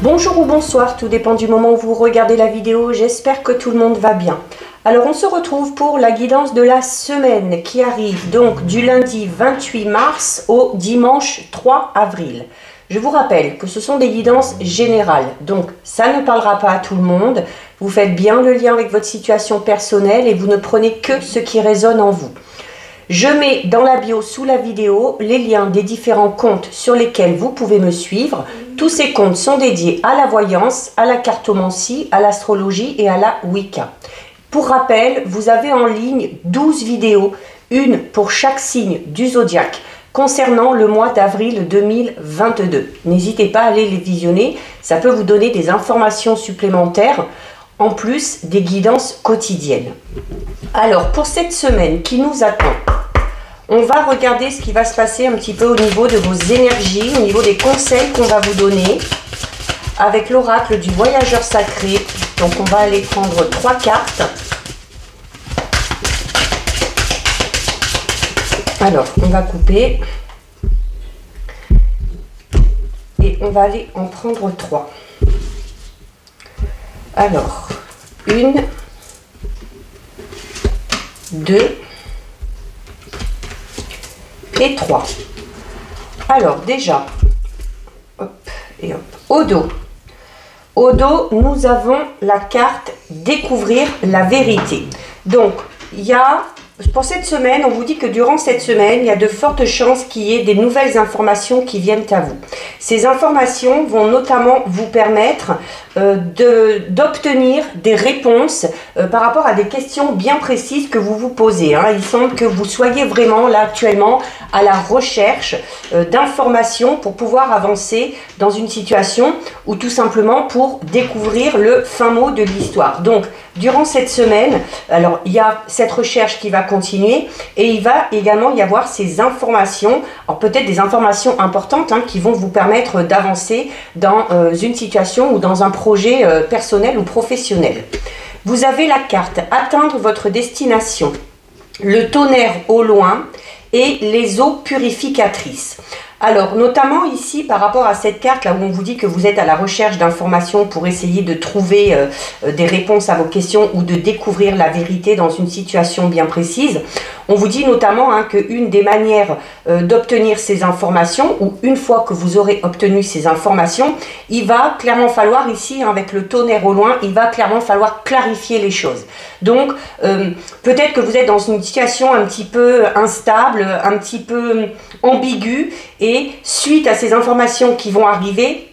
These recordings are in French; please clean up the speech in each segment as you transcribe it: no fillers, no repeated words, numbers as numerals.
Bonjour ou bonsoir, tout dépend du moment où vous regardez la vidéo, j'espère que tout le monde va bien. Alors on se retrouve pour la guidance de la semaine qui arrive donc du lundi 28 mars au dimanche 3 avril. Je vous rappelle que ce sont des guidances générales, donc ça ne parlera pas à tout le monde. Vous faites bien le lien avec votre situation personnelle et vous ne prenez que ce qui résonne en vous. Je mets dans la bio sous la vidéo les liens des différents comptes sur lesquels vous pouvez me suivre. Tous ces comptes sont dédiés à la voyance, à la cartomancie, à l'astrologie et à la Wicca. Pour rappel, vous avez en ligne 12 vidéos, une pour chaque signe du zodiaque, concernant le mois d'avril 2022. N'hésitez pas à aller les visionner, ça peut vous donner des informations supplémentaires, en plus des guidances quotidiennes. Alors, pour cette semaine qui nous attend, on va regarder ce qui va se passer un petit peu au niveau de vos énergies, au niveau des conseils qu'on va vous donner avec l'oracle du voyageur sacré. Donc on va aller prendre 3 cartes. Alors on va couper et on va aller en prendre 3. Alors 1, 2 et 3. Alors déjà, hop et hop, au dos. Au dos, nous avons la carte découvrir la vérité. Donc, il y a, pour cette semaine, on vous dit que durant cette semaine, il y a de fortes chances qu'il y ait des nouvelles informations qui viennent à vous. Ces informations vont notamment vous permettre d'obtenir des réponses par rapport à des questions bien précises que vous vous posez. Il semble que vous soyez vraiment là actuellement à la recherche d'informations pour pouvoir avancer dans une situation ou tout simplement pour découvrir le fin mot de l'histoire. Donc, durant cette semaine, alors il y a cette recherche qui va continuer et il va également y avoir ces informations, alors peut-être des informations importantes qui vont vous permettre d'avancer dans une situation ou dans un projet personnel ou professionnel. Vous avez la carte atteindre votre destination, le tonnerre au loin et les eaux purificatrices. Alors, notamment ici, par rapport à cette carte, là où on vous dit que vous êtes à la recherche d'informations pour essayer de trouver des réponses à vos questions ou de découvrir la vérité dans une situation bien précise, on vous dit notamment qu'une des manières d'obtenir ces informations, ou une fois que vous aurez obtenu ces informations, il va clairement falloir ici, avec le tonnerre au loin, il va clairement falloir clarifier les choses. Donc, peut-être que vous êtes dans une situation un petit peu instable, un petit peu ambiguë, et suite à ces informations qui vont arriver,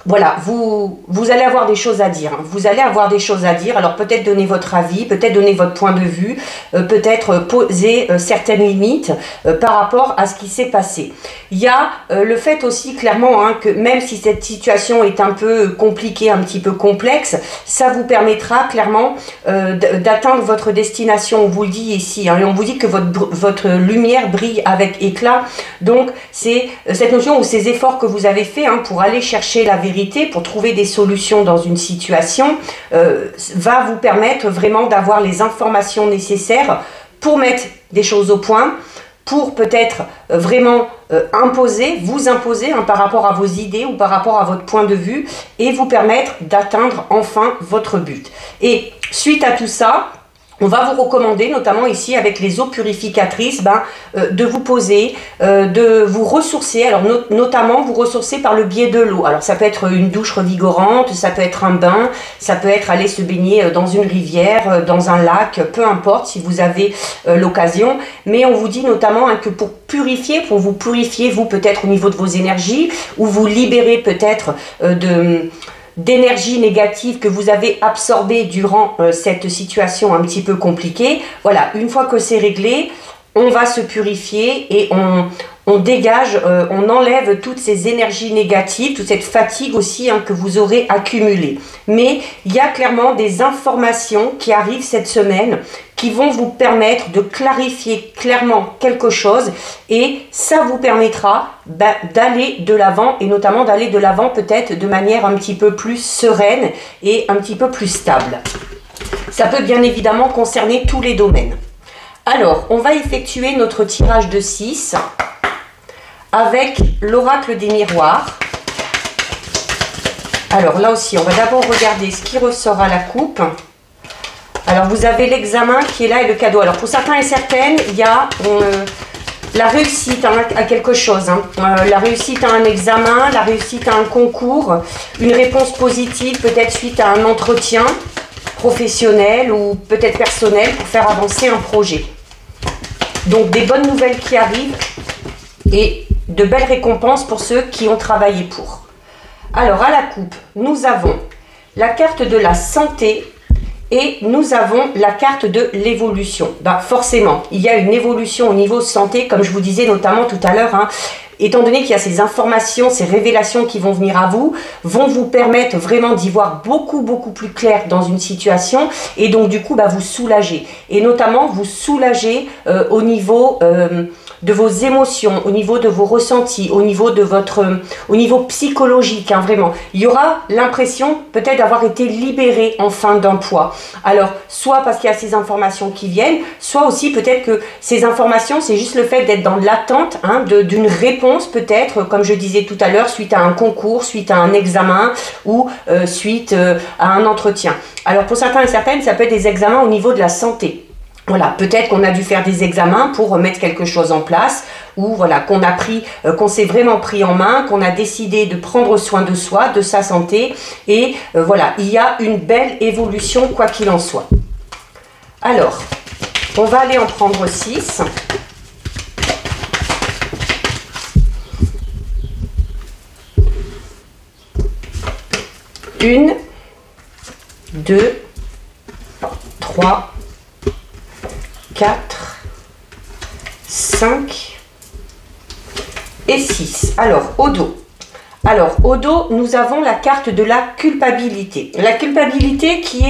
voilà, vous allez avoir des choses à dire. Vous allez avoir des choses à dire. Alors peut-être donner votre avis, peut-être donner votre point de vue, peut-être poser certaines limites par rapport à ce qui s'est passé. Il y a le fait aussi clairement que même si cette situation est un peu compliquée, un petit peu complexe, ça vous permettra clairement d'atteindre votre destination. On vous le dit ici, et on vous dit que votre lumière brille avec éclat. Donc c'est cette notion ou ces efforts que vous avez fait pour aller chercher la vérité, pour trouver des solutions dans une situation, va vous permettre vraiment d'avoir les informations nécessaires pour mettre des choses au point, pour peut-être vraiment vous imposer par rapport à vos idées ou par rapport à votre point de vue et vous permettre d'atteindre enfin votre but. Et suite à tout ça, on va vous recommander, notamment ici avec les eaux purificatrices, de vous poser, de vous ressourcer. Alors notamment vous ressourcer par le biais de l'eau. Alors ça peut être une douche revigorante, ça peut être un bain, ça peut être aller se baigner dans une rivière, dans un lac, peu importe si vous avez l'occasion. Mais on vous dit notamment que pour vous purifier vous peut-être au niveau de vos énergies, ou vous libérer peut-être d'énergie négative que vous avez absorbée durant cette situation un petit peu compliquée. Voilà, une fois que c'est réglé, on va se purifier et on dégage, on enlève toutes ces énergies négatives, toute cette fatigue aussi que vous aurez accumulée. Mais il y a clairement des informations qui arrivent cette semaine qui vont vous permettre de clarifier clairement quelque chose et ça vous permettra d'aller de l'avant et notamment d'aller de l'avant peut-être de manière un petit peu plus sereine et un petit peu plus stable. Ça peut bien évidemment concerner tous les domaines. Alors, on va effectuer notre tirage de 6 avec l'oracle des miroirs. Alors là aussi, on va d'abord regarder ce qui ressort à la coupe. Alors vous avez l'examen qui est là et le cadeau. Alors pour certains et certaines, il y a la réussite à quelque chose. La réussite à un examen, la réussite à un concours, une réponse positive peut-être suite à un entretien professionnel ou peut-être personnel pour faire avancer un projet. Donc des bonnes nouvelles qui arrivent et de belles récompenses pour ceux qui ont travaillé pour. Alors à la coupe, nous avons la carte de la santé et nous avons la carte de l'évolution. Forcément, il y a une évolution au niveau santé, comme je vous disais notamment tout à l'heure, étant donné qu'il y a ces informations, ces révélations qui vont venir à vous, vont vous permettre vraiment d'y voir beaucoup plus clair dans une situation et donc du coup vous soulager. Et notamment vous soulager au niveau de vos émotions, au niveau de vos ressentis, au niveau de au niveau psychologique, vraiment. Il y aura l'impression peut-être d'avoir été libéré enfin d'un poids. Alors, soit parce qu'il y a ces informations qui viennent, soit aussi peut-être que ces informations, c'est juste le fait d'être dans l'attente d'une réponse peut-être, comme je disais tout à l'heure, suite à un concours, suite à un examen ou suite à un entretien. Alors, pour certains et certaines, ça peut être des examens au niveau de la santé. Voilà, peut-être qu'on a dû faire des examens pour mettre quelque chose en place ou voilà, qu'on s'est vraiment pris en main, qu'on a décidé de prendre soin de soi, de sa santé et voilà, il y a une belle évolution quoi qu'il en soit. Alors, on va aller en prendre 6. Une, 2, 3, 4, 5 et 6. Alors, au dos. Alors, au dos, nous avons la carte de la culpabilité. La culpabilité qui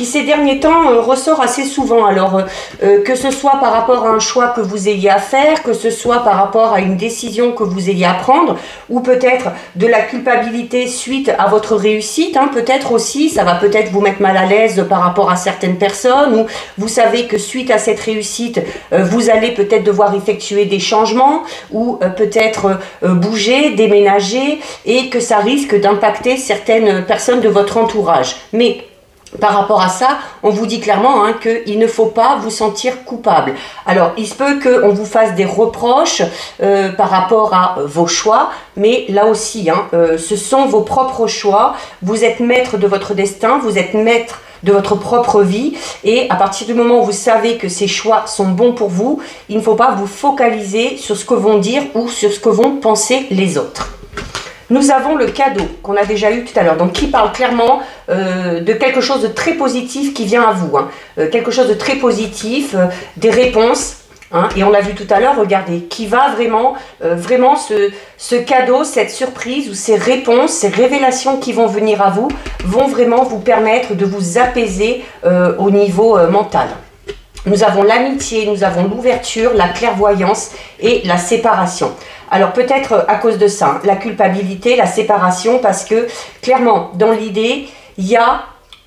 ces derniers temps ressort assez souvent. Alors, que ce soit par rapport à un choix que vous ayez à faire, que ce soit par rapport à une décision que vous ayez à prendre, ou peut-être de la culpabilité suite à votre réussite, peut-être aussi, ça va peut-être vous mettre mal à l'aise par rapport à certaines personnes, ou vous savez que suite à cette réussite, vous allez peut-être devoir effectuer des changements, ou peut-être bouger, déménager, et que ça risque d'impacter certaines personnes de votre entourage. Mais par rapport à ça, on vous dit clairement qu'il ne faut pas vous sentir coupable. Alors, il se peut qu'on vous fasse des reproches par rapport à vos choix, mais là aussi, ce sont vos propres choix. Vous êtes maître de votre destin, vous êtes maître de votre propre vie et à partir du moment où vous savez que ces choix sont bons pour vous, il ne faut pas vous focaliser sur ce que vont dire ou sur ce que vont penser les autres. Nous avons le cadeau qu'on a déjà eu tout à l'heure, donc qui parle clairement de quelque chose de très positif qui vient à vous, quelque chose de très positif, des réponses, et on l'a vu tout à l'heure, regardez, qui va vraiment ce cadeau, cette surprise ou ces réponses, ces révélations qui vont venir à vous, vont vraiment vous permettre de vous apaiser au niveau mental. Nous avons l'amitié, nous avons l'ouverture, la clairvoyance et la séparation. Alors peut-être à cause de ça, la culpabilité, la séparation, parce que clairement, dans l'idée, il y a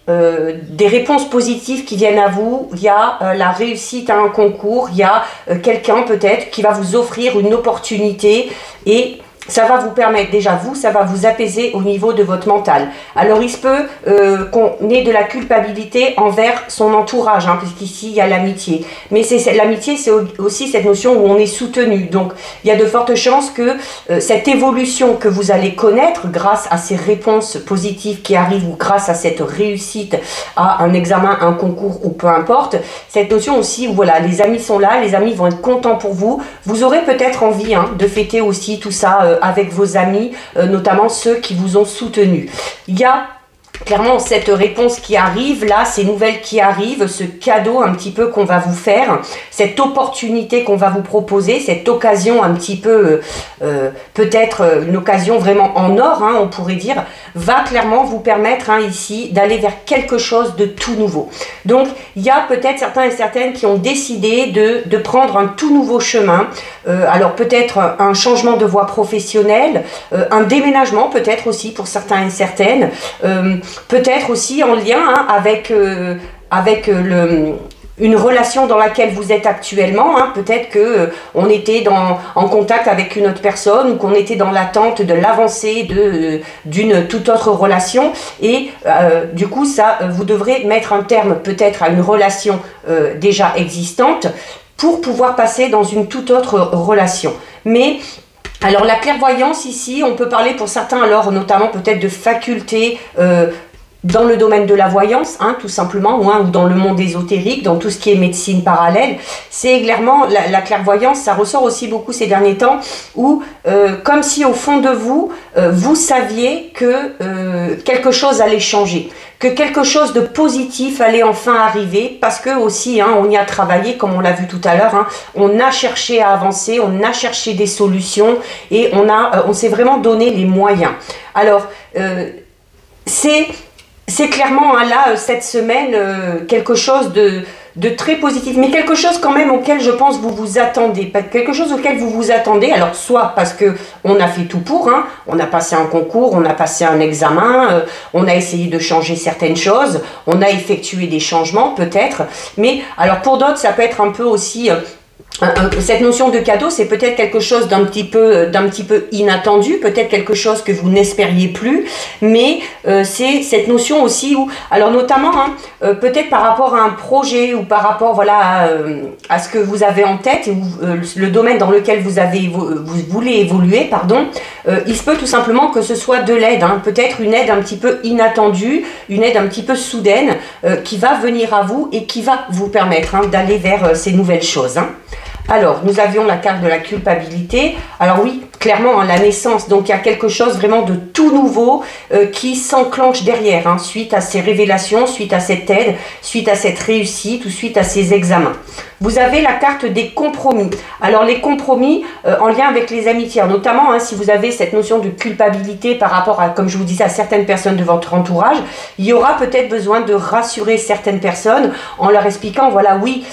des réponses positives qui viennent à vous, il y a la réussite à un concours, il y a quelqu'un peut-être qui va vous offrir une opportunité et ça va vous permettre, déjà vous, ça va vous apaiser au niveau de votre mental. Alors il se peut qu'on ait de la culpabilité envers son entourage, puisqu'ici il y a l'amitié. Mais l'amitié, c'est aussi cette notion où on est soutenu. Donc il y a de fortes chances que cette évolution que vous allez connaître grâce à ces réponses positives qui arrivent ou grâce à cette réussite à un examen, un concours ou peu importe, cette notion aussi où voilà, les amis sont là, les amis vont être contents pour vous. Vous aurez peut-être envie de fêter aussi tout ça avec vos amis, notamment ceux qui vous ont soutenu. Il y a clairement cette réponse qui arrive, là, ces nouvelles qui arrivent, ce cadeau un petit peu qu'on va vous faire, cette opportunité qu'on va vous proposer, cette occasion un petit peu, peut-être une occasion vraiment en or, on pourrait dire, va clairement vous permettre ici d'aller vers quelque chose de tout nouveau. Donc, il y a peut-être certains et certaines qui ont décidé de prendre un tout nouveau chemin, alors peut-être un changement de voie professionnelle, un déménagement peut-être aussi pour certains et certaines, peut-être aussi en lien avec une relation dans laquelle vous êtes actuellement, hein. Peut-être que on était en contact avec une autre personne ou qu'on était dans l'attente de l'avancée d'une toute autre relation et du coup ça vous devrez mettre un terme peut-être à une relation déjà existante pour pouvoir passer dans une toute autre relation. Mais alors la clairvoyance ici, on peut parler pour certains alors notamment peut-être de facultés dans le domaine de la voyance, hein, tout simplement, ou dans le monde ésotérique, dans tout ce qui est médecine parallèle. C'est clairement, la clairvoyance, ça ressort aussi beaucoup ces derniers temps, où comme si au fond de vous, vous saviez que quelque chose allait changer, que quelque chose de positif allait enfin arriver, parce que aussi, hein, on y a travaillé, comme on l'a vu tout à l'heure, hein, on a cherché à avancer, on a cherché des solutions, et on s'est vraiment donné les moyens. Alors, c'est clairement hein, là, cette semaine, quelque chose de très positif, mais quelque chose quand même auquel je pense vous vous attendez, quelque chose auquel vous vous attendez, alors soit parce que on a fait tout pour, hein, on a passé un concours, on a passé un examen, on a essayé de changer certaines choses, on a effectué des changements peut-être, mais alors pour d'autres ça peut être un peu aussi... cette notion de cadeau, c'est peut-être quelque chose d'un petit peu inattendu, peut-être quelque chose que vous n'espériez plus, mais c'est cette notion aussi où, alors notamment, hein, peut-être par rapport à un projet ou par rapport voilà, à ce que vous avez en tête, ou le domaine dans lequel vous voulez évoluer, pardon, il se peut tout simplement que ce soit de l'aide, hein, peut-être une aide un petit peu inattendue, une aide un petit peu soudaine, qui va venir à vous et qui va vous permettre hein, d'aller vers ces nouvelles choses. Hein. Alors, nous avions la carte de la culpabilité. Alors oui, clairement, hein, la naissance, donc il y a quelque chose vraiment de tout nouveau qui s'enclenche derrière, hein, suite à ces révélations, suite à cette aide, suite à cette réussite ou suite à ces examens. Vous avez la carte des compromis. Alors les compromis en lien avec les amitiés, notamment hein, si vous avez cette notion de culpabilité par rapport à, comme je vous disais, à certaines personnes de votre entourage, il y aura peut-être besoin de rassurer certaines personnes en leur expliquant, voilà, oui,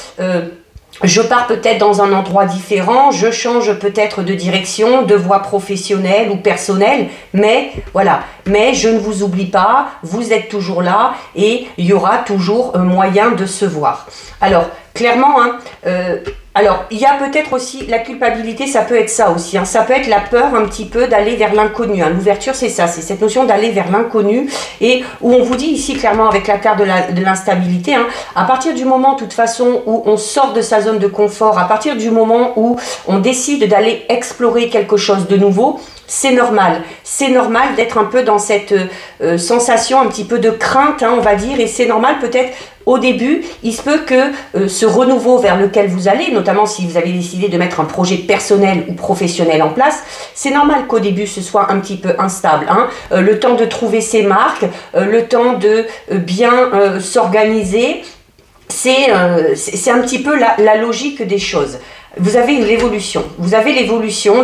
je pars peut-être dans un endroit différent, je change peut-être de direction, de voie professionnelle ou personnelle, mais voilà, mais je ne vous oublie pas, vous êtes toujours là et il y aura toujours moyen de se voir. Alors, clairement, hein, alors il y a peut-être aussi la culpabilité, ça peut être ça aussi, hein, ça peut être la peur un petit peu d'aller vers l'inconnu, hein. L'ouverture c'est ça, c'est cette notion d'aller vers l'inconnu et où on vous dit ici clairement avec la carte de l'instabilité, hein, à partir du moment de toute façon où on sort de sa zone de confort, à partir du moment où on décide d'aller explorer quelque chose de nouveau, c'est normal d'être un peu dans cette sensation un petit peu de crainte, hein, on va dire, et c'est normal peut-être au début, il se peut que ce renouveau vers lequel vous allez, notamment si vous avez décidé de mettre un projet personnel ou professionnel en place, c'est normal qu'au début ce soit un petit peu instable, hein, le temps de trouver ses marques, le temps de bien s'organiser, c'est un petit peu la logique des choses. Vous avez l'évolution,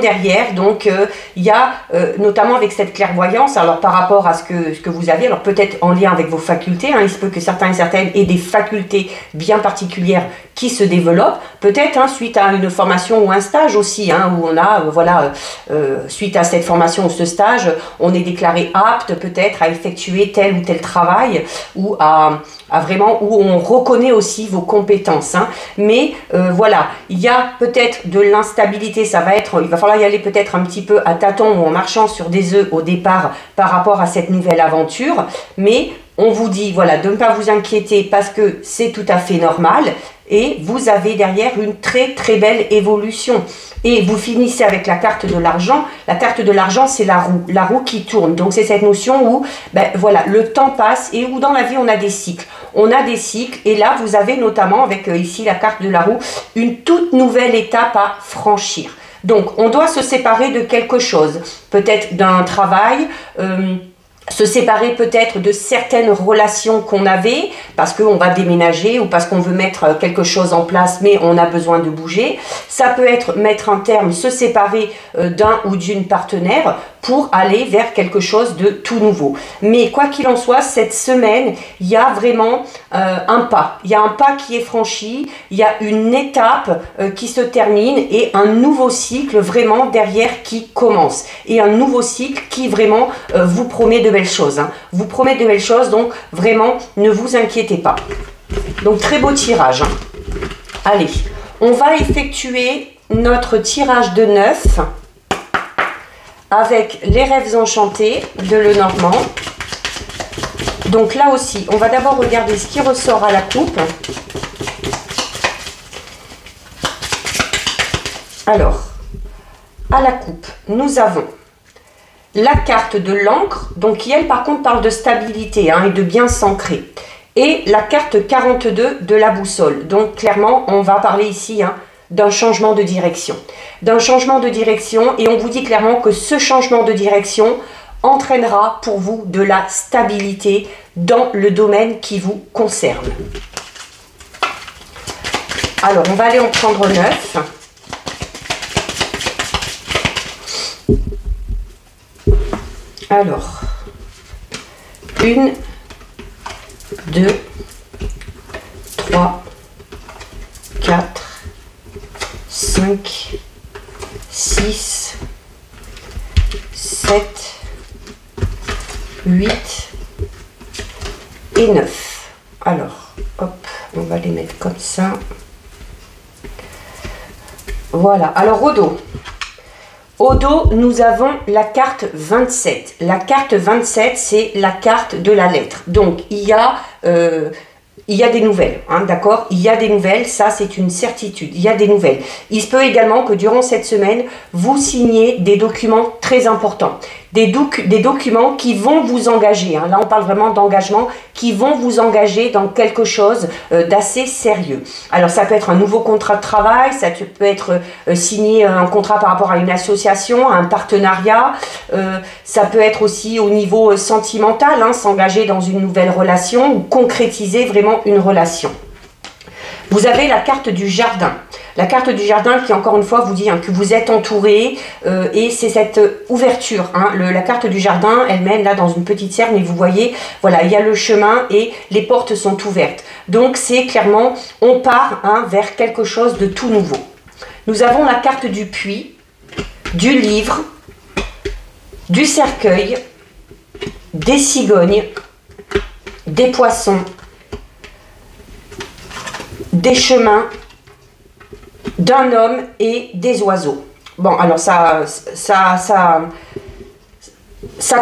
derrière, donc il y a notamment avec cette clairvoyance, alors par rapport à ce que vous avez, alors peut-être en lien avec vos facultés, hein, il se peut que certains et certaines aient des facultés bien particulières qui se développent, peut-être hein, suite à une formation ou un stage aussi, hein, où on a, voilà, suite à cette formation ou ce stage, on est déclaré apte peut-être à effectuer tel ou tel travail, ou à vraiment, où on reconnaît aussi vos compétences, hein. Mais voilà, il y a peut-être de l'instabilité, ça va être, il va falloir y aller peut-être un petit peu à tâtons ou en marchant sur des œufs au départ par rapport à cette nouvelle aventure, mais on vous dit voilà de ne pas vous inquiéter parce que c'est tout à fait normal et vous avez derrière une très très belle évolution. Et vous finissez avec la carte de l'argent. La carte de l'argent, c'est la roue qui tourne. Donc c'est cette notion où ben, voilà, le temps passe et où dans la vie on a des cycles. On a des cycles et là vous avez notamment avec ici la carte de la roue une toute nouvelle étape à franchir. Donc on doit se séparer de quelque chose, peut-être d'un travail, se séparer peut-être de certaines relations qu'on avait parce qu'on va déménager ou parce qu'on veut mettre quelque chose en place mais on a besoin de bouger. Ça peut être mettre un terme, se séparer d'un ou d'une partenaire pour aller vers quelque chose de tout nouveau. Mais quoi qu'il en soit, cette semaine, il y a vraiment un pas. Il y a un pas qui est franchi, il y a une étape qui se termine et un nouveau cycle vraiment derrière qui commence. Et un nouveau cycle qui vraiment vous promet de belles choses, hein. Vous promet de belles choses, donc vraiment ne vous inquiétez pas. Donc très beau tirage, hein. Allez, on va effectuer notre tirage de 9 avec les rêves enchantés de Lenormand. Donc là aussi, on va d'abord regarder ce qui ressort à la coupe. Alors, à la coupe, nous avons la carte de l'encre, donc qui elle par contre parle de stabilité et de bien s'ancrer. Et la carte 42 de la boussole. Donc clairement, on va parler ici d'un changement de direction. D'un changement de direction, et on vous dit clairement que ce changement de direction entraînera pour vous de la stabilité dans le domaine qui vous concerne. Alors, on va aller en prendre 9. Alors, 1, 2, 3, 4, 5, 6, 7, 8 et 9. Alors, hop, on va les mettre comme ça. Voilà. Alors, au dos. Au dos, nous avons la carte 27. La carte 27, c'est la carte de la lettre. Donc, il y a des nouvelles, d'accord? Il y a des nouvelles, ça c'est une certitude, il y a des nouvelles. Il se peut également que durant cette semaine, vous signiez des documents très importants. Des documents qui vont vous engager, là on parle vraiment d'engagement, qui vont vous engager dans quelque chose d'assez sérieux. Alors ça peut être un nouveau contrat de travail, ça peut être signer un contrat par rapport à une association, à un partenariat, ça peut être aussi au niveau sentimental, s'engager dans une nouvelle relation ou concrétiser vraiment une relation. Vous avez la carte du jardin. La carte du jardin qui, encore une fois, vous dit que vous êtes entouré et c'est cette ouverture. La carte du jardin, elle mène là dans une petite serre, mais vous voyez, voilà, il y a le chemin et les portes sont ouvertes. Donc, c'est clairement, on part vers quelque chose de tout nouveau. Nous avons la carte du puits, du livre, du cercueil, des cigognes, des poissons, des chemins, d'un homme et des oiseaux. Bon, alors ça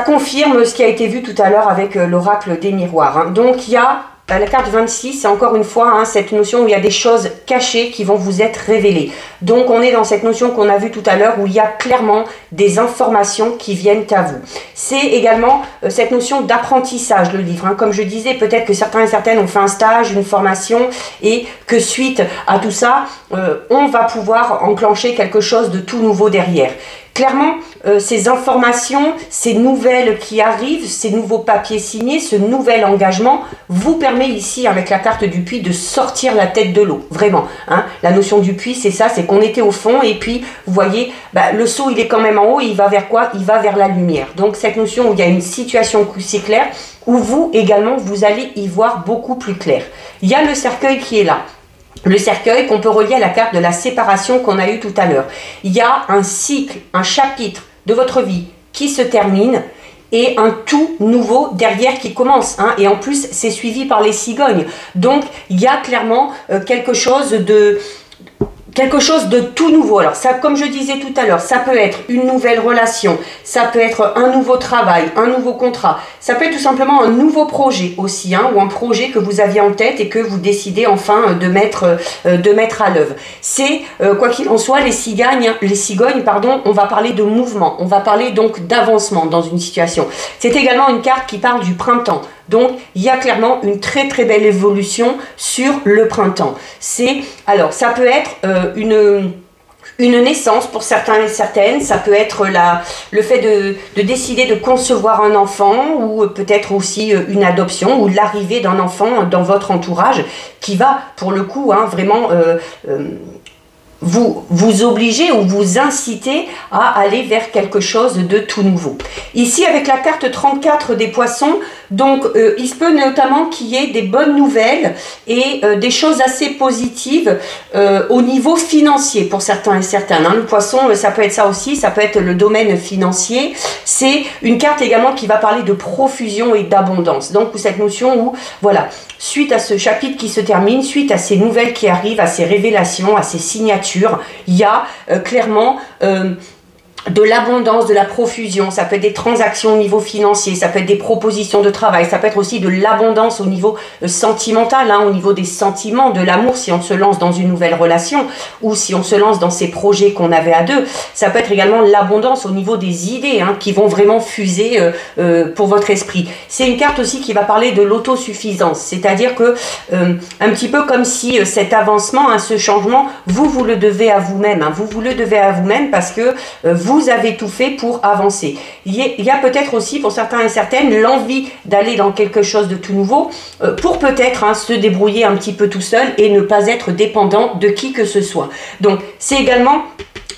confirme ce qui a été vu tout à l'heure avec l'oracle des miroirs. Donc il y a la carte 26, c'est encore une fois cette notion où il y a des choses cachées qui vont vous être révélées. Donc on est dans cette notion qu'on a vue tout à l'heure où il y a clairement des informations qui viennent à vous. C'est également cette notion d'apprentissage, le livre. Comme je disais, peut-être que certains et certaines ont fait un stage, une formation et que suite à tout ça, on va pouvoir enclencher quelque chose de tout nouveau derrière. Clairement, ces informations, ces nouvelles qui arrivent, ces nouveaux papiers signés, ce nouvel engagement vous permet ici, avec la carte du puits, de sortir la tête de l'eau. Vraiment. La notion du puits, c'est ça, c'est qu'on était au fond et puis, vous voyez, le seau, il est quand même en haut et il va vers quoi? Il va vers la lumière. Donc, cette notion où il y a une situation aussi claire, où vous, également, vous allez y voir beaucoup plus clair. Il y a le cercueil qui est là. Le cercueil qu'on peut relier à la carte de la séparation qu'on a eue tout à l'heure. Il y a un cycle, un chapitre de votre vie qui se termine et un tout nouveau derrière qui commence. Et en plus, c'est suivi par les cigognes. Donc, il y a clairement quelque chose de tout nouveau. Alors ça, comme je disais tout à l'heure, ça peut être une nouvelle relation, ça peut être un nouveau travail, un nouveau contrat, ça peut être tout simplement un nouveau projet aussi, ou un projet que vous aviez en tête et que vous décidez enfin de mettre à l'œuvre. C'est, quoi qu'il en soit, les cigognes, on va parler de mouvement, on va parler donc d'avancement dans une situation. C'est également une carte qui parle du printemps. Donc, il y a clairement une très très belle évolution sur le printemps. Alors, ça peut être une naissance pour certains et certaines, ça peut être le fait de décider de concevoir un enfant ou peut-être aussi une adoption ou l'arrivée d'un enfant dans votre entourage qui va, pour le coup, vraiment... vous obliger ou vous inciter à aller vers quelque chose de tout nouveau. Ici, avec la carte 34 des poissons, Donc, il se peut notamment qu'il y ait des bonnes nouvelles et des choses assez positives au niveau financier pour certains et certaines. Hein. Le poisson, ça peut être ça aussi, ça peut être le domaine financier. C'est une carte également qui va parler de profusion et d'abondance. Donc, cette notion où, voilà, suite à ce chapitre qui se termine, suite à ces nouvelles qui arrivent, à ces révélations, à ces signatures, il y a clairement... de l'abondance, de la profusion, ça peut être des transactions au niveau financier, ça peut être des propositions de travail, ça peut être aussi de l'abondance au niveau sentimental, hein, au niveau des sentiments, de l'amour, si on se lance dans une nouvelle relation ou si on se lance dans ces projets qu'on avait à deux. Ça peut être également l'abondance au niveau des idées hein, qui vont vraiment fuser pour votre esprit. C'est une carte aussi qui va parler de l'autosuffisance, c'est-à-dire que un petit peu comme si cet avancement, hein, ce changement, vous le devez à vous-même, hein, vous le devez à vous-même parce que vous avez tout fait pour avancer. Il y a peut-être aussi pour certains et certaines l'envie d'aller dans quelque chose de tout nouveau pour peut-être hein, se débrouiller un petit peu tout seul et ne pas être dépendant de qui que ce soit. Donc c'est également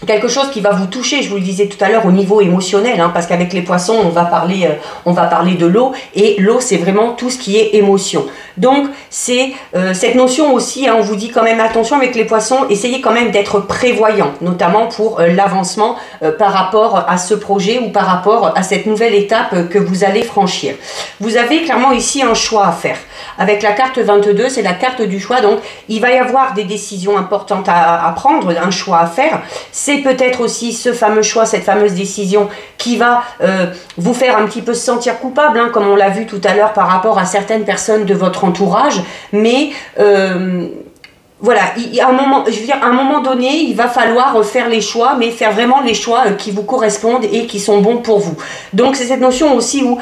quelque chose qui va vous toucher, je vous le disais tout à l'heure, au niveau émotionnel, hein, parce qu'avec les poissons, on va parler de l'eau, et l'eau, c'est vraiment tout ce qui est émotion. Donc, c'est cette notion aussi, hein, on vous dit quand même attention avec les poissons, essayez quand même d'être prévoyant, notamment pour l'avancement par rapport à ce projet ou par rapport à cette nouvelle étape que vous allez franchir. Vous avez clairement ici un choix à faire. Avec la carte 22, c'est la carte du choix, donc il va y avoir des décisions importantes à prendre, un choix à faire. C'est peut-être aussi ce fameux choix, cette fameuse décision qui va vous faire un petit peu se sentir coupable, hein, comme on l'a vu tout à l'heure par rapport à certaines personnes de votre entourage, mais voilà, à un moment donné, il va falloir faire les choix, mais faire vraiment les choix qui vous correspondent et qui sont bons pour vous. Donc c'est cette notion aussi où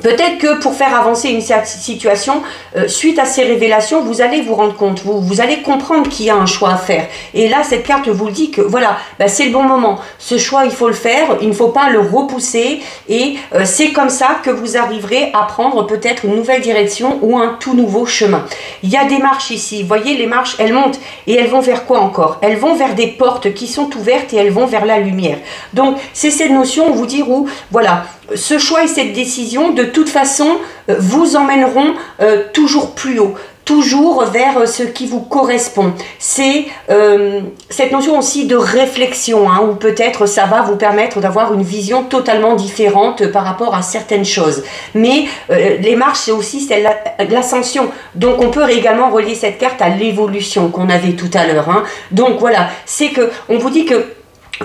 peut-être que pour faire avancer une situation, suite à ces révélations, vous allez vous rendre compte, vous allez comprendre qu'il y a un choix à faire. Et là, cette carte vous le dit que voilà, c'est le bon moment. Ce choix, il faut le faire, il ne faut pas le repousser. Et c'est comme ça que vous arriverez à prendre peut-être une nouvelle direction ou un tout nouveau chemin. Il y a des marches ici. Vous voyez, les marches, elles montent. Et elles vont vers quoi encore? Elles vont vers des portes qui sont ouvertes et elles vont vers la lumière. Donc, c'est cette notion, vous dire où, voilà, ce choix et cette décision, de toute façon, vous emmèneront toujours plus haut, toujours vers ce qui vous correspond. C'est cette notion aussi de réflexion, hein, où peut-être ça va vous permettre d'avoir une vision totalement différente par rapport à certaines choses. Mais les marches, c'est aussi l'ascension. Donc on peut également relier cette carte à l'évolution qu'on avait tout à l'heure. Hein. Donc voilà, c'est que on vous dit que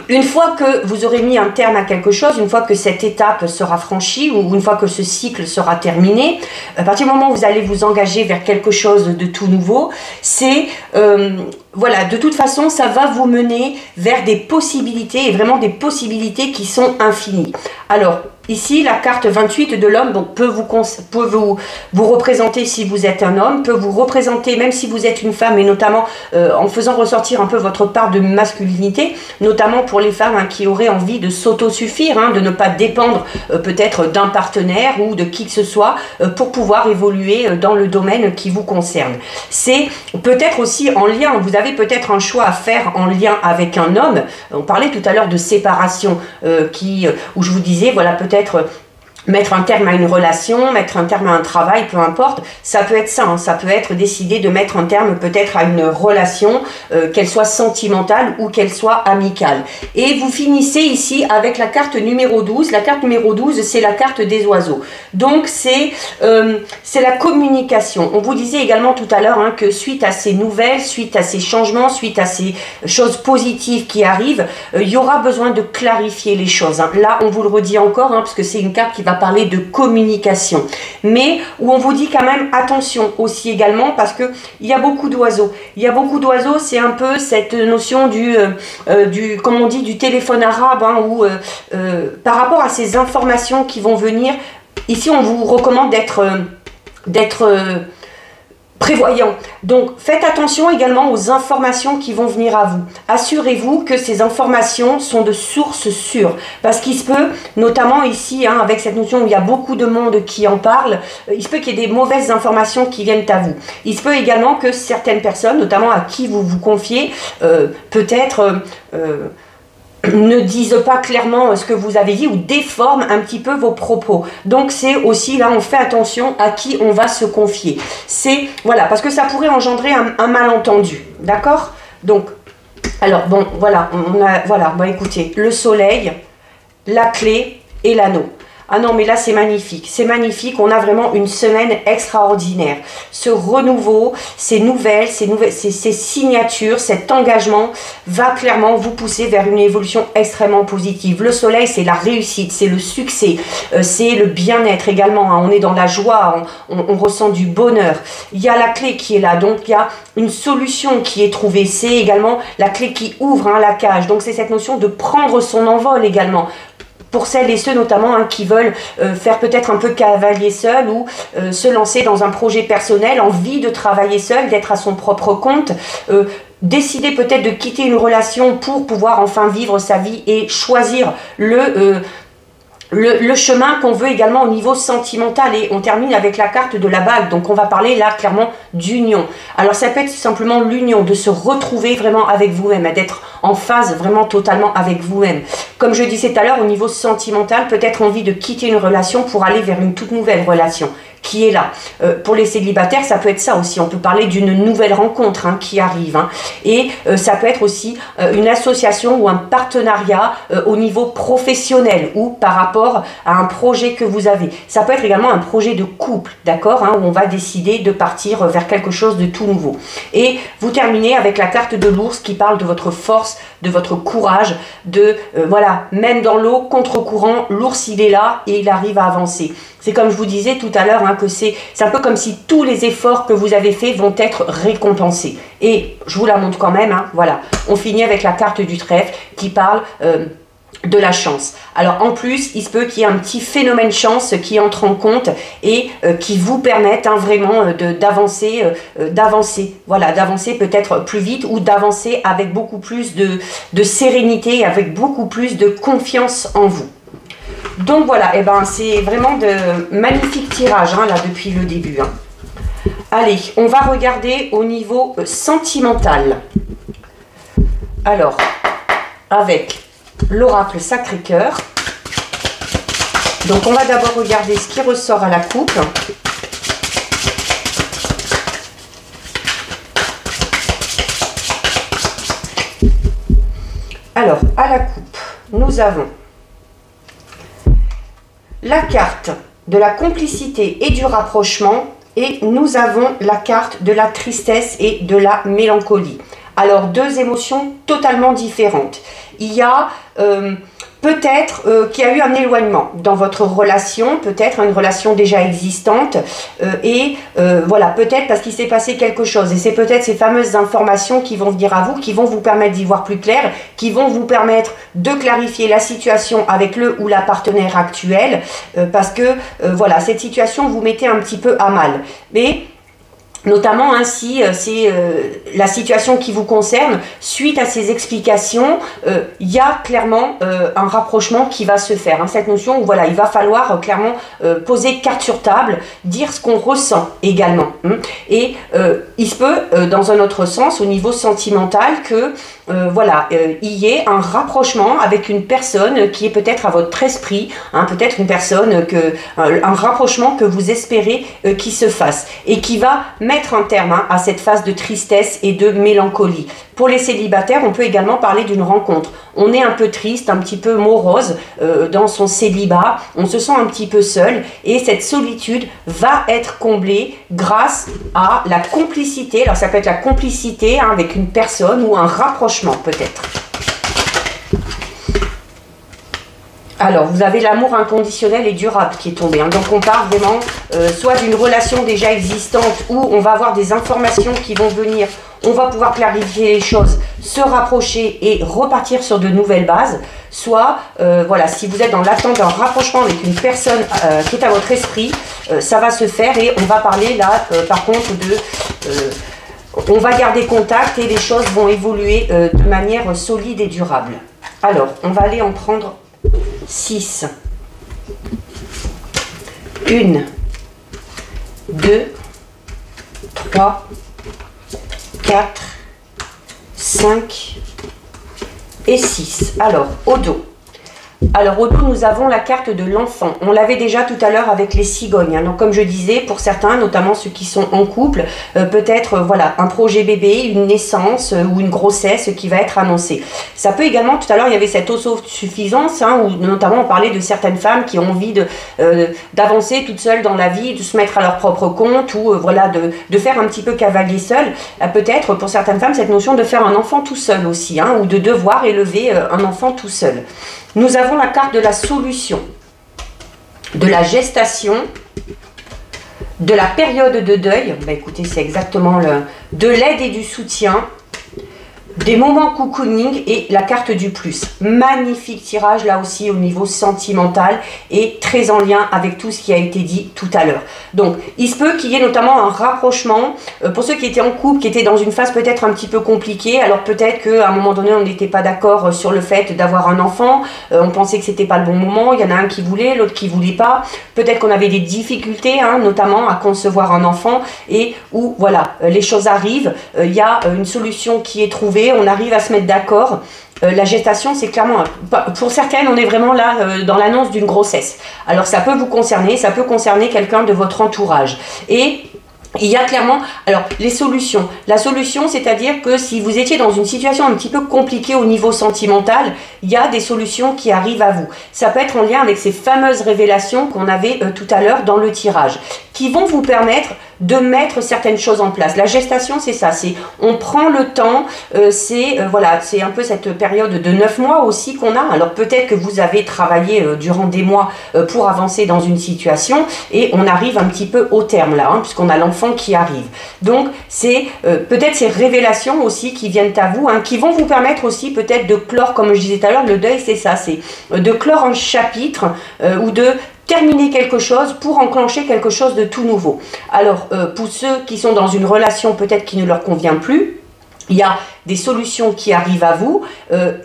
une fois que vous aurez mis un terme à quelque chose, une fois que cette étape sera franchie ou une fois que ce cycle sera terminé, à partir du moment où vous allez vous engager vers quelque chose de tout nouveau, c'est voilà, de toute façon, ça va vous mener vers des possibilités et vraiment des possibilités qui sont infinies. Alors, ici, la carte 28 de l'homme peut vous représenter si vous êtes un homme, peut vous représenter même si vous êtes une femme, et notamment en faisant ressortir un peu votre part de masculinité, notamment pour les femmes hein, qui auraient envie de s'autosuffire, hein, de ne pas dépendre peut-être d'un partenaire ou de qui que ce soit pour pouvoir évoluer dans le domaine qui vous concerne. C'est peut-être aussi en lien, vous avez peut-être un choix à faire en lien avec un homme. On parlait tout à l'heure de séparation où je vous disais, voilà, peut-être mettre un terme à une relation, mettre un terme à un travail, peu importe, ça peut être ça, hein, ça peut être décider de mettre un terme peut-être à une relation, qu'elle soit sentimentale ou qu'elle soit amicale. Et vous finissez ici avec la carte numéro 12. La carte numéro 12, c'est la carte des oiseaux. Donc c'est la communication. On vous disait également tout à l'heure hein, que suite à ces nouvelles, suite à ces changements, suite à ces choses positives qui arrivent, il y aura besoin de clarifier les choses. Hein. Là, on vous le redit encore, hein, parce que c'est une carte qui va parler de communication, mais où on vous dit quand même attention aussi également parce que il y a beaucoup d'oiseaux. Il y a beaucoup d'oiseaux, c'est un peu cette notion comme on dit, du téléphone arabe, hein, où par rapport à ces informations qui vont venir, ici on vous recommande d'être prévoyant. Donc, faites attention également aux informations qui vont venir à vous. Assurez-vous que ces informations sont de sources sûres. Parce qu'il se peut, notamment ici, hein, avec cette notion où il y a beaucoup de monde qui en parle, il se peut qu'il y ait des mauvaises informations qui viennent à vous. Il se peut également que certaines personnes, notamment à qui vous vous confiez, peut-être ne disent pas clairement ce que vous avez dit ou déforment un petit peu vos propos. Donc c'est aussi là, on fait attention à qui on va se confier. C'est, voilà, parce que ça pourrait engendrer un malentendu, d'accord? Donc, alors bon, voilà, voilà, bon écoutez, le soleil, la clé et l'anneau. Ah non, mais là, c'est magnifique. On a vraiment une semaine extraordinaire. Ce renouveau, ces nouvelles, ces signatures, cet engagement va clairement vous pousser vers une évolution extrêmement positive. Le soleil, c'est la réussite, c'est le succès, c'est le bien-être également. Hein. On est dans la joie, on ressent du bonheur. Il y a la clé qui est là, donc il y a une solution qui est trouvée. C'est également la clé qui ouvre la cage. Donc c'est cette notion de prendre son envol également. Pour celles et ceux notamment qui veulent faire peut-être un peu cavalier seul ou se lancer dans un projet personnel, envie de travailler seul, d'être à son propre compte, décider peut-être de quitter une relation pour pouvoir enfin vivre sa vie et choisir le chemin qu'on veut également au niveau sentimental. Et on termine avec la carte de la bague, donc on va parler là clairement d'union. Alors ça peut être simplement l'union, de se retrouver vraiment avec vous-même, d'être en phase vraiment totalement avec vous-même. Comme je disais tout à l'heure, au niveau sentimental, peut-être envie de quitter une relation pour aller vers une toute nouvelle relation qui est là. Pour les célibataires, ça peut être ça aussi. On peut parler d'une nouvelle rencontre qui arrive. Et ça peut être aussi une association ou un partenariat au niveau professionnel ou par rapport à un projet que vous avez. Ça peut être également un projet de couple, d'accord, où on va décider de partir vers quelque chose de tout nouveau. Et vous terminez avec la carte de l'ours qui parle de votre force, de votre courage, de, voilà, même dans l'eau, contre-courant, l'ours il est là et il arrive à avancer. C'est comme je vous disais tout à l'heure, que c'est un peu comme si tous les efforts que vous avez faits vont être récompensés. Et je vous la montre quand même, voilà. On finit avec la carte du trèfle qui parle de la chance. Alors en plus, il se peut qu'il y ait un petit phénomène chance qui entre en compte et qui vous permette vraiment d'avancer, voilà, d'avancer peut-être plus vite ou d'avancer avec beaucoup plus de sérénité, avec beaucoup plus de confiance en vous. Donc voilà, et ben c'est vraiment de magnifiques tirages là depuis le début. Allez, on va regarder au niveau sentimental. Alors, avec l'oracle Sacré-Cœur. Donc on va d'abord regarder ce qui ressort à la coupe. Alors, à la coupe, nous avons la carte de la complicité et du rapprochement et nous avons la carte de la tristesse et de la mélancolie. Alors, deux émotions totalement différentes. Il y a peut-être qu'il y a eu un éloignement dans votre relation, peut-être une relation déjà existante, voilà, peut-être parce qu'il s'est passé quelque chose. Et c'est peut-être ces fameuses informations qui vont venir à vous, qui vont vous permettre d'y voir plus clair, qui vont vous permettre de clarifier la situation avec le ou la partenaire actuelle, parce que, voilà, cette situation vous mettez un petit peu à mal. Mais notamment si c'est la situation qui vous concerne, suite à ces explications, il y a clairement un rapprochement qui va se faire. Cette notion où voilà, il va falloir clairement poser carte sur table, dire ce qu'on ressent également. Et il se peut, dans un autre sens, au niveau sentimental, que voilà, il y ait un rapprochement avec une personne qui est peut-être à votre esprit, peut-être une personne, un rapprochement que vous espérez qui se fasse et qui va mettre un terme à cette phase de tristesse et de mélancolie. Pour les célibataires, on peut également parler d'une rencontre. On est un peu triste, un petit peu morose dans son célibat, on se sent un petit peu seul et cette solitude va être comblée grâce à la complicité. Alors ça peut être la complicité avec une personne ou un rapprochement peut-être. Alors, vous avez l'amour inconditionnel et durable qui est tombé. Donc, on part vraiment soit d'une relation déjà existante où on va avoir des informations qui vont venir, on va pouvoir clarifier les choses, se rapprocher et repartir sur de nouvelles bases. Soit, voilà, si vous êtes dans l'attente d'un rapprochement avec une personne qui est à votre esprit, ça va se faire et on va parler là, par contre, on va garder contact et les choses vont évoluer de manière solide et durable. Alors, on va aller en prendre 6. 1, 2, 3, 4, 5, et 6. Alors, au dos. Alors au dos, nous avons la carte de l'enfant. On l'avait déjà tout à l'heure avec les cigognes. Donc comme je disais, pour certains, notamment ceux qui sont en couple, peut-être voilà un projet bébé, une naissance ou une grossesse qui va être annoncée. Ça peut également, tout à l'heure, il y avait cette autosuffisance, où notamment on parlait de certaines femmes qui ont envie d'avancer toutes seules dans la vie, de se mettre à leur propre compte ou voilà de faire un petit peu cavalier seul. Peut-être pour certaines femmes, cette notion de faire un enfant tout seul aussi, ou de devoir élever un enfant tout seul. Nous avons la carte de la solution, de la gestation, de la période de deuil, écoutez, c'est exactement de l'aide et du soutien, des moments cocooning et la carte du plus. Magnifique tirage là aussi au niveau sentimental et très en lien avec tout ce qui a été dit tout à l'heure. Donc il se peut qu'il y ait notamment un rapprochement pour ceux qui étaient en couple, qui étaient dans une phase peut-être un petit peu compliquée. Alors peut-être qu'à un moment donné on n'était pas d'accord sur le fait d'avoir un enfant, on pensait que c'était pas le bon moment, il y en a un qui voulait, l'autre qui voulait pas. Peut-être qu'on avait des difficultés notamment à concevoir un enfant et où voilà les choses arrivent, il y a une solution qui est trouvée. On arrive à se mettre d'accord. La gestation, c'est clairement, pour certaines, on est vraiment là dans l'annonce d'une grossesse. Alors ça peut vous concerner, ça peut concerner quelqu'un de votre entourage. Et il y a clairement, alors les solutions. La solution, c'est-à-dire que si vous étiez dans une situation un petit peu compliquée au niveau sentimental, il y a des solutions qui arrivent à vous. Ça peut être en lien avec ces fameuses révélations qu'on avait tout à l'heure dans le tirage, qui vont vous permettre de mettre certaines choses en place. La gestation, c'est ça, c'est on prend le temps, voilà, c'est un peu cette période de 9 mois aussi qu'on a. Alors peut-être que vous avez travaillé durant des mois pour avancer dans une situation et on arrive un petit peu au terme là, puisqu'on a l'enfant qui arrive. Donc c'est peut-être ces révélations aussi qui viennent à vous, qui vont vous permettre aussi peut-être de clore, comme je disais tout à l'heure, le deuil c'est ça, c'est de clore un chapitre ou de terminer quelque chose pour enclencher quelque chose de tout nouveau. Alors, pour ceux qui sont dans une relation peut-être qui ne leur convient plus, il y a des solutions qui arrivent à vous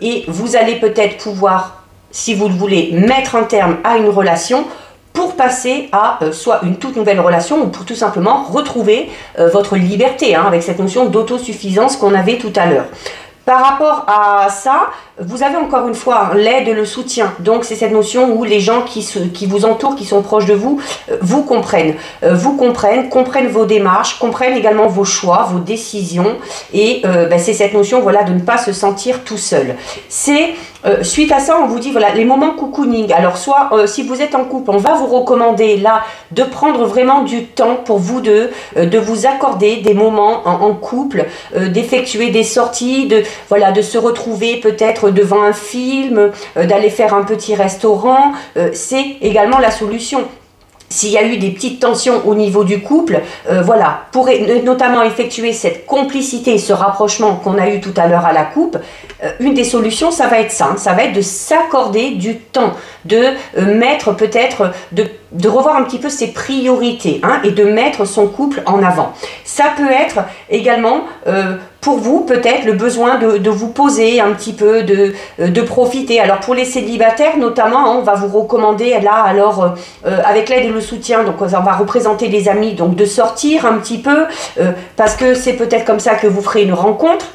et vous allez peut-être pouvoir, si vous le voulez, mettre un terme à une relation pour passer à soit une toute nouvelle relation ou pour tout simplement retrouver votre liberté avec cette notion d'autosuffisance qu'on avait tout à l'heure. Par rapport à ça, vous avez encore une fois l'aide et le soutien. Donc c'est cette notion où les gens qui vous entourent, qui sont proches de vous, vous comprennent. Comprennent vos démarches, comprennent également vos choix, vos décisions. Et c'est cette notion voilà, de ne pas se sentir tout seul. C'est suite à ça, on vous dit voilà les moments cocooning. Alors soit si vous êtes en couple, on va vous recommander là de prendre vraiment du temps pour vous deux, de vous accorder des moments en couple, d'effectuer des sorties, de se retrouver peut-être devant un film, d'aller faire un petit restaurant, c'est également la solution. S'il y a eu des petites tensions au niveau du couple, voilà, pour notamment effectuer cette complicité et ce rapprochement qu'on a eu tout à l'heure à la coupe, une des solutions, ça va être ça, ça va être de s'accorder du temps, de mettre peut-être, de revoir un petit peu ses priorités et de mettre son couple en avant. Ça peut être également pour vous peut-être le besoin de vous poser un petit peu, de profiter. Alors pour les célibataires notamment, on va vous recommander là alors avec l'aide et le soutien, donc on va représenter les amis, donc de sortir un petit peu parce que c'est peut-être comme ça que vous ferez une rencontre,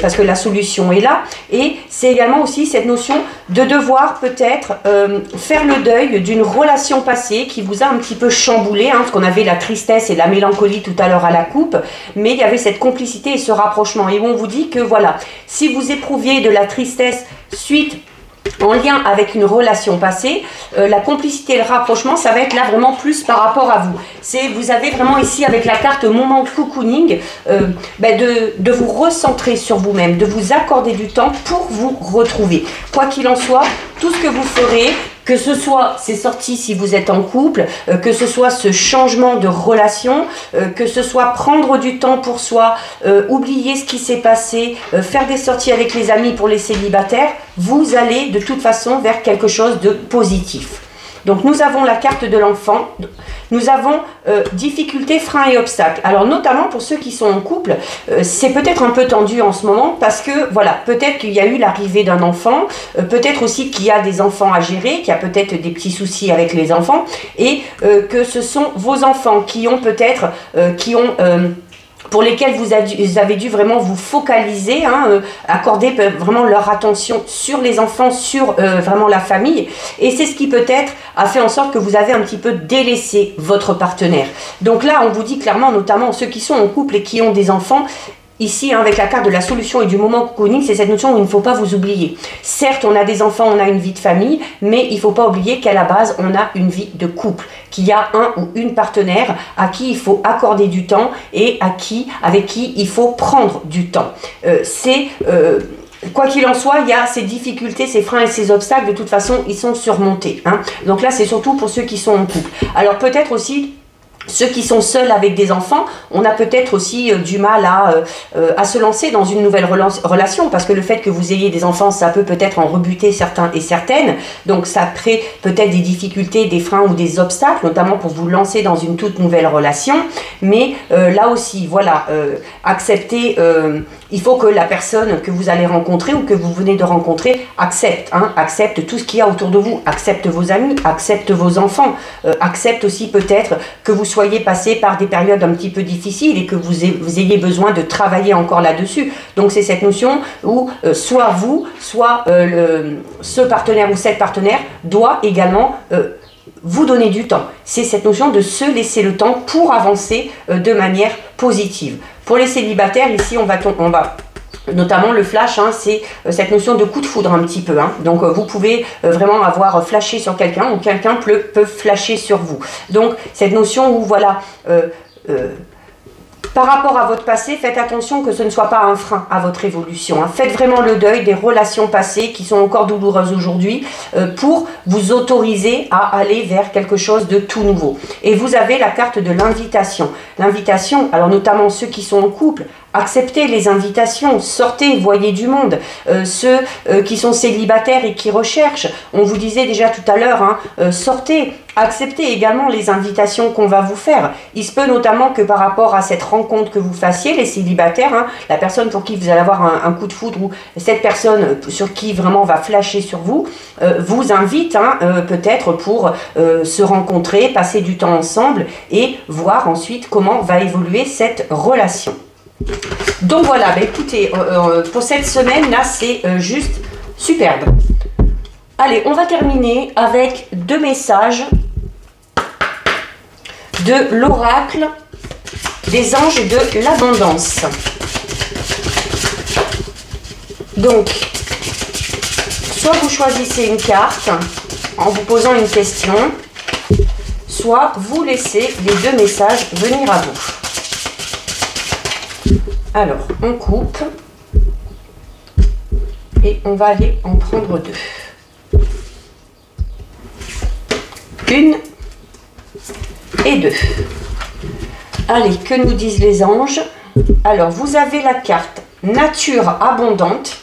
parce que la solution est là. Et c'est également aussi cette notion de devoir peut-être faire le deuil d'une relation passée qui vous a un petit peu chamboulé, parce qu'on avait la tristesse et la mélancolie tout à l'heure à la coupe, mais il y avait cette complicité et ce rapprochement. Et on vous dit que voilà, si vous éprouviez de la tristesse suite en lien avec une relation passée, la complicité et le rapprochement, ça va être là vraiment plus par rapport à vous. Vous avez vraiment ici avec la carte moment cocooning, de vous recentrer sur vous-même, de vous accorder du temps pour vous retrouver. Quoi qu'il en soit, tout ce que vous ferez, que ce soit ces sorties si vous êtes en couple, que ce soit ce changement de relation, que ce soit prendre du temps pour soi, oublier ce qui s'est passé, faire des sorties avec les amis pour les célibataires, vous allez de toute façon vers quelque chose de positif. Donc nous avons la carte de l'enfant, nous avons difficultés, freins et obstacles. Alors notamment pour ceux qui sont en couple, c'est peut-être un peu tendu en ce moment parce que voilà, peut-être qu'il y a eu l'arrivée d'un enfant, peut-être aussi qu'il y a des enfants à gérer, qu'il y a peut-être des petits soucis avec les enfants et que ce sont vos enfants qui ont peut-être, pour lesquels vous avez dû vraiment vous focaliser, hein, accorder vraiment leur attention sur les enfants, sur vraiment la famille. Et c'est ce qui peut-être a fait en sorte que vous avez un petit peu délaissé votre partenaire. Donc là, on vous dit clairement, notamment ceux qui sont en couple et qui ont des enfants, ici, hein, avec la carte de la solution et du moment cocooning, c'est cette notion où il ne faut pas vous oublier. Certes, on a des enfants, on a une vie de famille, mais il ne faut pas oublier qu'à la base, on a une vie de couple, qu'il y a un ou une partenaire à qui il faut accorder du temps et avec qui il faut prendre du temps. Quoi qu'il en soit, il y a ces difficultés, ces freins et ces obstacles, de toute façon, ils sont surmontés. Hein. Donc là, c'est surtout pour ceux qui sont en couple. Alors peut-être aussi, ceux qui sont seuls avec des enfants, on a peut-être aussi du mal à se lancer dans une nouvelle relation, parce que le fait que vous ayez des enfants, ça peut peut-être en rebuter certains et certaines, donc ça crée peut-être des difficultés, des freins ou des obstacles, notamment pour vous lancer dans une toute nouvelle relation, mais là aussi, voilà, acceptez, il faut que la personne que vous allez rencontrer ou que vous venez de rencontrer accepte, hein, accepte tout ce qu'il y a autour de vous, accepte vos amis, accepte vos enfants, accepte aussi peut-être que vous soyez passé par des périodes un petit peu difficiles et que vous ayez besoin de travailler encore là-dessus. Donc c'est cette notion où soit vous, soit ce partenaire ou cette partenaire doit également vous donner du temps. C'est cette notion de se laisser le temps pour avancer de manière positive. Pour les célibataires, ici on va notamment le flash, hein, c'est cette notion de coup de foudre un petit peu. Hein. Donc vous pouvez vraiment avoir flashé sur quelqu'un ou quelqu'un peut flasher sur vous. Donc cette notion où voilà, par rapport à votre passé, faites attention que ce ne soit pas un frein à votre évolution. Hein. Faites vraiment le deuil des relations passées qui sont encore douloureuses aujourd'hui pour vous autoriser à aller vers quelque chose de tout nouveau. Et vous avez la carte de l'invitation. L'invitation, alors notamment ceux qui sont en couple, acceptez les invitations, sortez, voyez du monde. Ceux qui sont célibataires et qui recherchent, on vous disait déjà tout à l'heure, hein, sortez, acceptez également les invitations qu'on va vous faire. Il se peut notamment que par rapport à cette rencontre que vous fassiez, les célibataires, hein, la personne pour qui vous allez avoir un coup de foudre ou cette personne sur qui vraiment va flasher sur vous, vous invite hein, peut-être pour se rencontrer, passer du temps ensemble et voir ensuite comment va évoluer cette relation. Donc voilà, bah écoutez, pour cette semaine là, c'est juste superbe. Allez, on va terminer avec 2 messages de l'oracle des anges de l'abondance. Donc, soit vous choisissez une carte en vous posant une question, soit vous laissez les 2 messages venir à vous. Alors, on coupe et on va aller en prendre 2. 1 et 2. Allez, que nous disent les anges? Alors, vous avez la carte nature abondante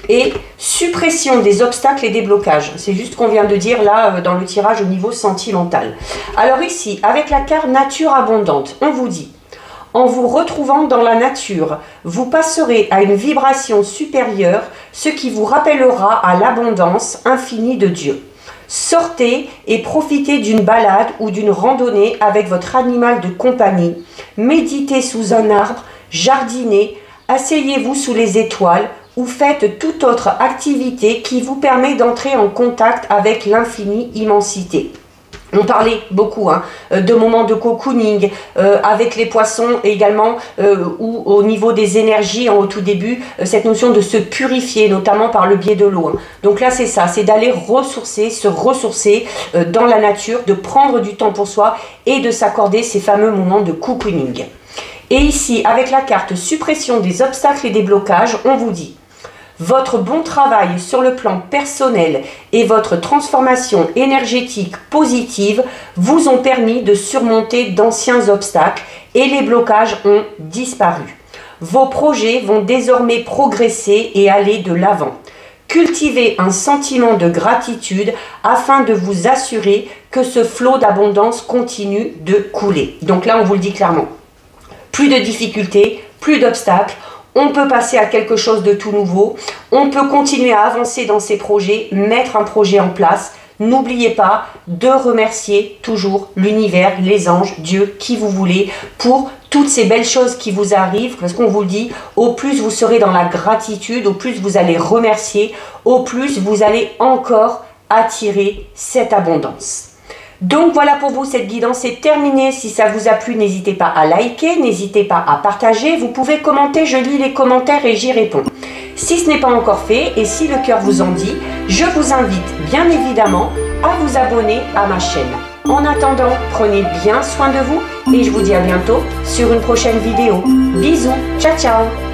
et suppression des obstacles et des blocages. C'est juste ce qu'on vient de dire là dans le tirage au niveau sentimental. Alors ici, avec la carte nature abondante, on vous dit: en vous retrouvant dans la nature, vous passerez à une vibration supérieure, ce qui vous rappellera à l'abondance infinie de Dieu. Sortez et profitez d'une balade ou d'une randonnée avec votre animal de compagnie. Méditez sous un arbre, jardinez, asseyez-vous sous les étoiles ou faites toute autre activité qui vous permet d'entrer en contact avec l'infinie immensité. On parlait beaucoup hein, de moments de cocooning avec les poissons également ou au niveau des énergies au tout début, cette notion de se purifier notamment par le biais de l'eau. Hein. Donc là c'est ça, c'est d'aller se ressourcer dans la nature, de prendre du temps pour soi et de s'accorder ces fameux moments de cocooning. Et ici avec la carte suppression des obstacles et des blocages, on vous dit: votre bon travail sur le plan personnel et votre transformation énergétique positive vous ont permis de surmonter d'anciens obstacles et les blocages ont disparu. Vos projets vont désormais progresser et aller de l'avant. Cultivez un sentiment de gratitude afin de vous assurer que ce flot d'abondance continue de couler. Donc là, on vous le dit clairement. Plus de difficultés, plus d'obstacles. On peut passer à quelque chose de tout nouveau, on peut continuer à avancer dans ses projets, mettre un projet en place, n'oubliez pas de remercier toujours l'univers, les anges, Dieu, qui vous voulez, pour toutes ces belles choses qui vous arrivent, parce qu'on vous le dit, au plus vous serez dans la gratitude, au plus vous allez remercier, au plus vous allez encore attirer cette abondance. Donc voilà pour vous, cette guidance est terminée. Si ça vous a plu, n'hésitez pas à liker, n'hésitez pas à partager. Vous pouvez commenter, je lis les commentaires et j'y réponds. Si ce n'est pas encore fait et si le cœur vous en dit, je vous invite bien évidemment à vous abonner à ma chaîne. En attendant, prenez bien soin de vous et je vous dis à bientôt sur une prochaine vidéo. Bisous, ciao ciao.